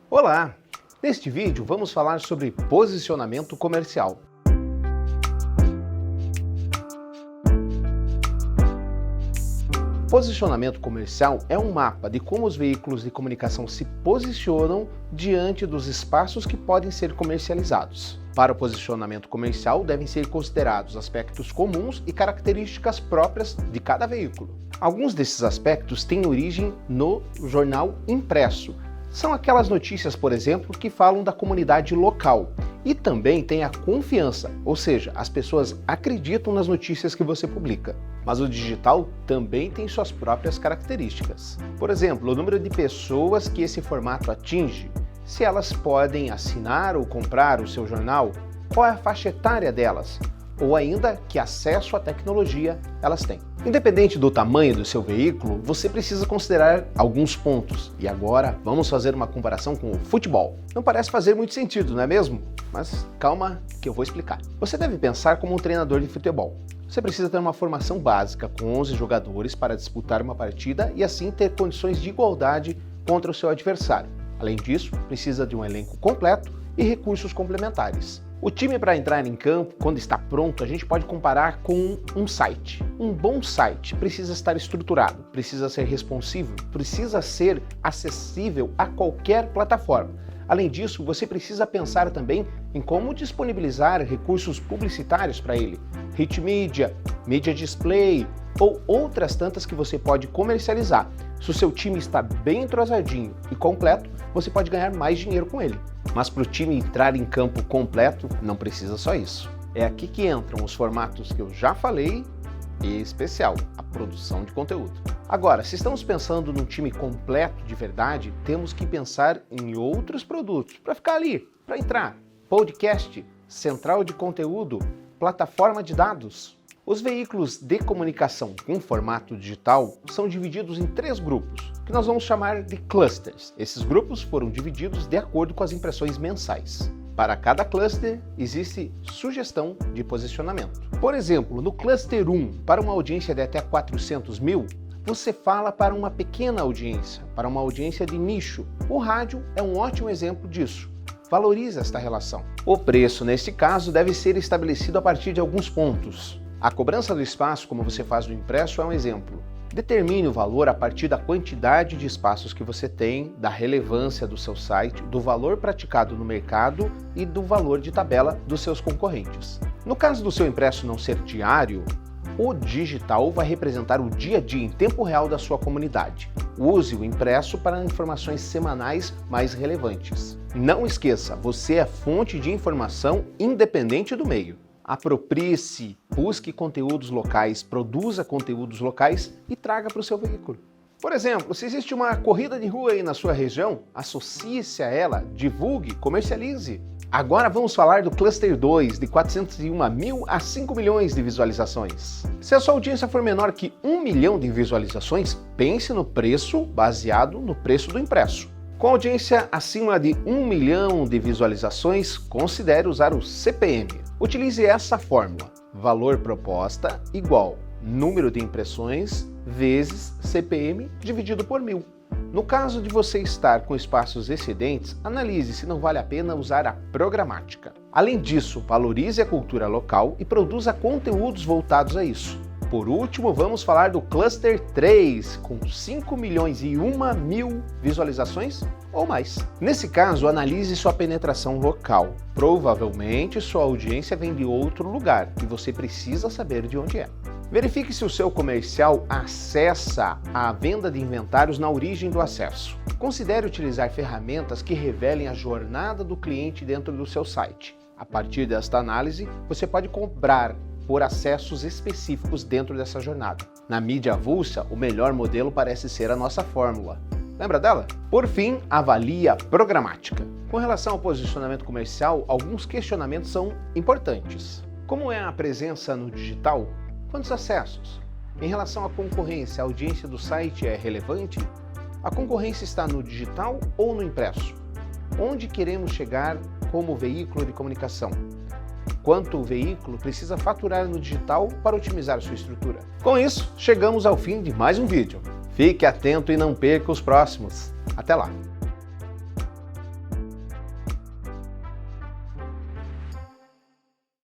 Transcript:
Olá! Neste vídeo vamos falar sobre posicionamento comercial. Posicionamento comercial é um mapa de como os veículos de comunicação se posicionam diante dos espaços que podem ser comercializados. Para o posicionamento comercial devem ser considerados aspectos comuns e características próprias de cada veículo. Alguns desses aspectos têm origem no jornal impresso. São aquelas notícias, por exemplo, que falam da comunidade local. E também tem a confiança, ou seja, as pessoas acreditam nas notícias que você publica. Mas o digital também tem suas próprias características. Por exemplo, o número de pessoas que esse formato atinge, se elas podem assinar ou comprar o seu jornal, qual é a faixa etária delas, ou ainda que acesso à tecnologia elas têm. Independente do tamanho do seu veículo, você precisa considerar alguns pontos. E agora vamos fazer uma comparação com o futebol. Não parece fazer muito sentido, não é mesmo? Mas calma que eu vou explicar. Você deve pensar como um treinador de futebol. Você precisa ter uma formação básica com 11 jogadores para disputar uma partida e assim ter condições de igualdade contra o seu adversário. Além disso, precisa de um elenco completo e recursos complementares. O time para entrar em campo, quando está pronto, a gente pode comparar com um site. Um bom site precisa estar estruturado, precisa ser responsivo, precisa ser acessível a qualquer plataforma. Além disso, você precisa pensar também em como disponibilizar recursos publicitários para ele. Hit Media, Media Display ou outras tantas que você pode comercializar. Se o seu time está bem entrosadinho e completo, você pode ganhar mais dinheiro com ele. Mas para o time entrar em campo completo, não precisa só isso. É aqui que entram os formatos que eu já falei e, em especial, a produção de conteúdo. Agora, se estamos pensando num time completo de verdade, temos que pensar em outros produtos para ficar ali, para entrar. Podcast, central de conteúdo, plataforma de dados. Os veículos de comunicação com formato digital são divididos em 3 grupos, que nós vamos chamar de clusters. Esses grupos foram divididos de acordo com as impressões mensais. Para cada cluster, existe sugestão de posicionamento. Por exemplo, no cluster 1, para uma audiência de até 400 mil, você fala para uma pequena audiência, para uma audiência de nicho. O rádio é um ótimo exemplo disso. Valorize esta relação. O preço, neste caso, deve ser estabelecido a partir de alguns pontos. A cobrança do espaço, como você faz no impresso, é um exemplo. Determine o valor a partir da quantidade de espaços que você tem, da relevância do seu site, do valor praticado no mercado e do valor de tabela dos seus concorrentes. No caso do seu impresso não ser diário, o digital vai representar o dia a dia em tempo real da sua comunidade. Use o impresso para informações semanais mais relevantes. Não esqueça, você é fonte de informação independente do meio. Aproprie-se, busque conteúdos locais, produza conteúdos locais e traga para o seu veículo. Por exemplo, se existe uma corrida de rua aí na sua região, associe-se a ela, divulgue, comercialize. Agora vamos falar do Cluster 2, de 401 mil a 5 milhões de visualizações. Se a sua audiência for menor que 1 milhão de visualizações, pense no preço baseado no preço do impresso. Com audiência acima de 1 milhão de visualizações, considere usar o CPM. Utilize essa fórmula: valor proposta igual número de impressões vezes CPM dividido por 1000. No caso de você estar com espaços excedentes, analise se não vale a pena usar a programática. Além disso, valorize a cultura local e produza conteúdos voltados a isso. Por último, vamos falar do Cluster 3, com 5 milhões e 1 mil visualizações ou mais. Nesse caso, analise sua penetração local. Provavelmente, sua audiência vem de outro lugar e você precisa saber de onde é. Verifique se o seu comercial acessa a venda de inventários na origem do acesso. Considere utilizar ferramentas que revelem a jornada do cliente dentro do seu site. A partir desta análise, você pode cobrar por acessos específicos dentro dessa jornada. Na mídia avulsa, o melhor modelo parece ser a nossa fórmula. Lembra dela? Por fim, avalie a programática. Com relação ao posicionamento comercial, alguns questionamentos são importantes. Como é a presença no digital? Quantos acessos? Em relação à concorrência, a audiência do site é relevante? A concorrência está no digital ou no impresso? Onde queremos chegar como veículo de comunicação? Quanto o veículo precisa faturar no digital para otimizar sua estrutura? Com isso, chegamos ao fim de mais um vídeo. Fique atento e não perca os próximos. Até lá!